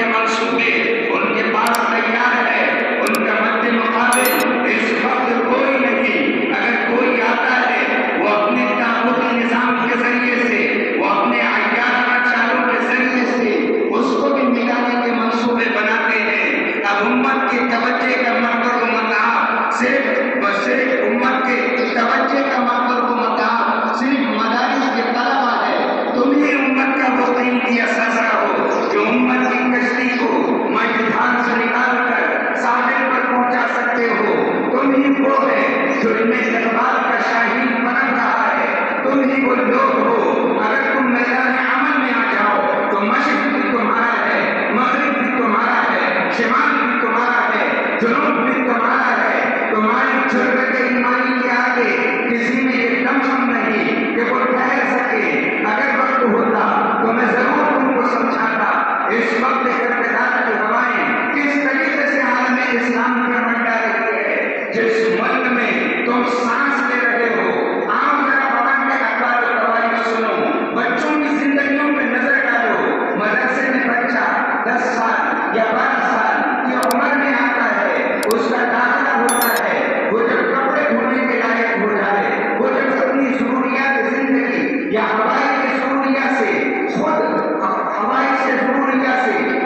کے منصوبے ان کے پاس تیار ہے، ان کا مد مقابل اس وقت کوئی نہیں۔ اگر کوئی آتا ہے وہ اپنے طاقتی نظام کے ذریعے سے، وہ اپنے عیاشانہ چالوں کے ذریعے سے اس کو بھی مٹانے کے منصوبے بناتے ہیں۔ اب امت کی توجہ کا مرکز و مدار صرف امت کے توجہ کا مرکز و مدار صرف مدارس کے طلبہ ہے۔ تم ہی امت کا وہ قیمتی اثاثہ ہو جو امت کی کشتی کو مجدھان سے نکال کر ساحل پر پہنچا سکتے ہو۔ تم ہی وہ ہے جو انہیں اقبال کا شاہین بن رہا ہے۔ تم ہی وہ لوگ ہو، اگر تم میدان عمل میں آ جاؤ تو مشرق بھی تمہارا ہے، مغرب بھی تمہارا ہے، شمال بھی تمہارا ہے، جنوب بھی تمہارا ہے۔ تمہاری جرأت ایمانی کے آگے کسی میں یہ دم نہیں کہ وہ ٹھہر سکے۔ اگر وقت ہوتا تو میں ضرور تم کو سمجھاتا اس وقت ارتداد کی ہوائیں کس طریقے سے عالم اسلام پر منڈا رہی ہے۔ جس ملک میں تم سانس لے رہے ہو، عام ذرا بڑھا کے اخبار و قواعد سنو، بچوں کی زندگیوں پہ نظر ڈالو۔ مدرسے میں بچہ 10 سال یا 12 سال کی عمر میں آتا ہے، اس کا داخلہ ہوتا ہے، وہ جب کپڑے دھونے کے لائق ہو جائے، وہ جب اپنی ضروریات زندگی یا ہوائی کی ضروریات سے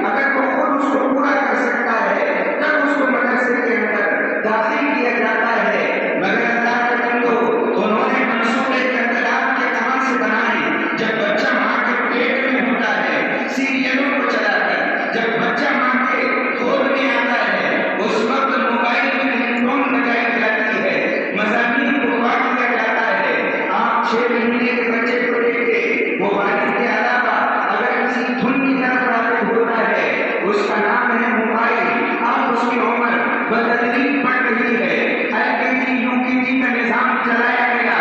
اگر وہ خود اس کو پورا کر سکتا ہے تب اس کو مدرسے کے اندر داخل کیا جاتا ہے۔ مگر اللہ کے بندو، انہوں نے منصوبے انقلاب کے کہاں سے بنائے؟ جب بچہ ماں کے پیٹ میں ہوتا ہے، سیریلوں کو چلا کر جب بچہ ماں کے گود میں آتا ہے، اس وقت موبائل میں رنگٹون بجائی جاتی ہے، مضامین کو بانٹ دیا جاتا ہے۔ آپ 6 مہینے کے بچے کو دیکھے، موبائل کے علاوہ اگر کسی دھن کی طرف راغب ہوتا ہے، اس کا نام ہے موبائل۔ اب اس کی عمر بتدریج بڑھ رہی ہے، LKG UKG کا نظام چلایا گیا۔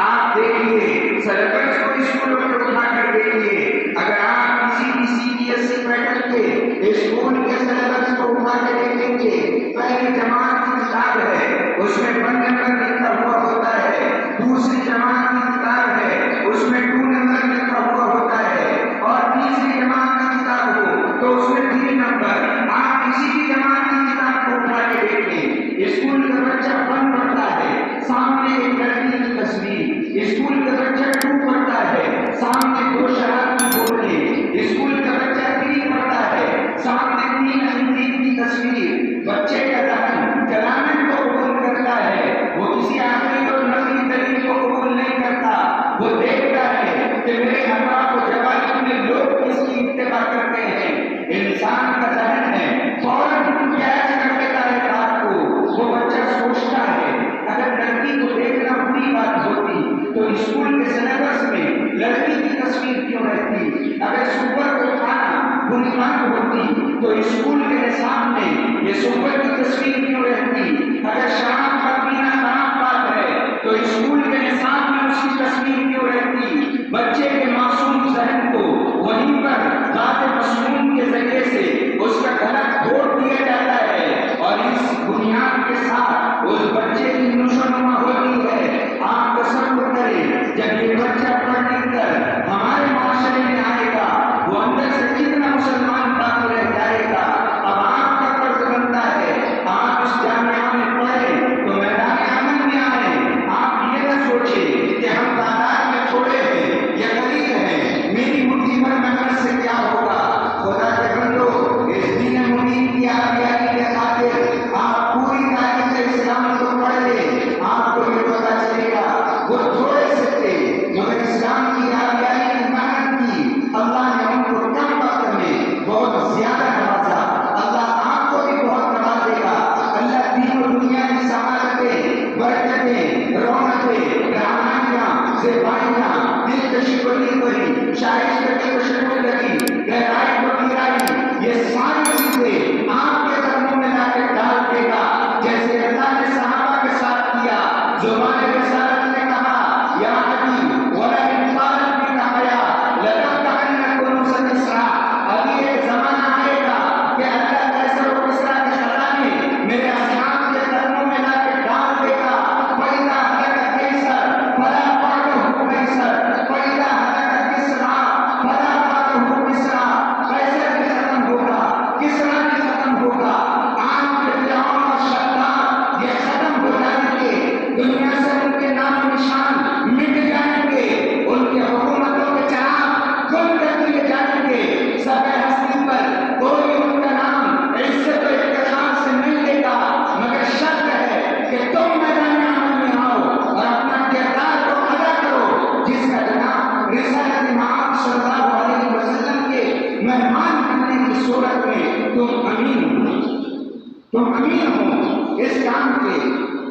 آپ دیکھیے سلیبس کو اسکولوں میں اٹھا کر دیکھیے، اگر آپ کسی بھی CBSE پیٹرن کے اسکول کے سلیبس کو اٹھا کے دیکھیں گے، پہلی جماعت کی کتاب ہے، اس میں 1 نمبر لکھا ہوا ہوتا ہے، دوسری جماعت کی کتاب ہے، اس میں 2 نمبر لکھا ہوا ہوتا ہے، اور تیسری جماعت کی کتاب ہو تو اس میں 3 نمبر۔ آپ کسی بھی جماعت کی کتاب کو اٹھا کے دیکھیں، اسکول کا بچہ 1 پڑھتا ہے، سامنے ایک لڑکی کی تصویر، اسکول کا بچہ 2 پڑھتا ہے، سامنے 2 شرابی بوتلیں، اسکول کا بچہ 3 پڑھتا ہے، سامنے 3 انجیر کی تصویر۔ بچے کا ذہن کلام کو قبول کرتا ہے، وہ کسی آخری اور نقلی دلیل کو قبول نہیں کرتا، وہ دیکھتا ہے کہ میرے اطراف و جوانب میں لوگ کس کی اتباع کرتے ہیں۔ انسان کا ذہن ہے فوراً کیچ کر لیتا ہے بات کو، وہ بچہ سوچتا ہے۔ اگر لڑکی کو دیکھنا بری بات ہوتی تو اسکول کے سلیبس میں لڑکی کی تصویر کیوں رہتی؟ اگر سور کو کھانا بری بات ہوتی تو اسکول کے نصاب میں یہ سور کی تصویر کیوں رہتی؟ اگر شراب کا پینا خراب بات ہے تو اسکول کے نصاب میں اس کی تصویر کیوں رہتی؟ بچے کے معصوم ذہن کو وہیں پر ذات مسموم کے ذریعے سے اس کا گلا گھونٹ دیا جاتا ہے، اور اس بنیاد کے ساتھ اس بچے کی نشوونما ہوتی ہے۔ آپ تصور کریں جب یہ بچہ پڑھ لکھ کر ہمارے معاشرے میں آئے گا، وہ اندر سے کتنا مسلمان باقی رہ جائے گا۔ اب آپ کا فرض بنتا ہے آپ اس جامعہ میں پڑھیں تو میدان عمل میں آئیں۔ آپ یہ نہ سوچیں کہ ہم تعداد میں چھوڑے ہیں یا غریب ہیں، میری مٹھی بھر محنت سے کیا ہوگا۔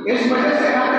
اس وجہ سے آپ